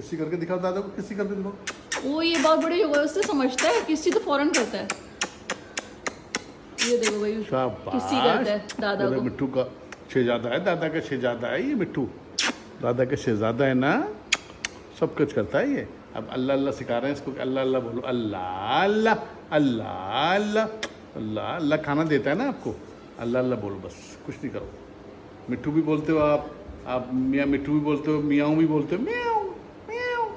किसी करके दिखाओ दादा को, किसी करके दिखाओ। वो ये बहुत बड़ी उससे समझता है, किसी तो फौरन करता है। ये देखो भाई, किसी करता है दादा को। मिट्टू का शहजादा है, दादा का शहजादा है ये मिट्टू, दादा का शहजादा है ना, सब कुछ करता है ये। अब अल्लाह अल्लाह सिखा रहे हैं इसको, अल्लाह अल्लाह बोलो, अल्लाह अल्लाह अल्लाह अल्लाह अल्लाह अल्लाह। खाना देता है ना आपको, अल्लाह अल्लाह बोलो बस, कुछ नहीं करो। मिट्टू भी बोलते हो आप मियाँ मिट्टू भी बोलते हो, मियाँ भी बोलते हो, मियाँ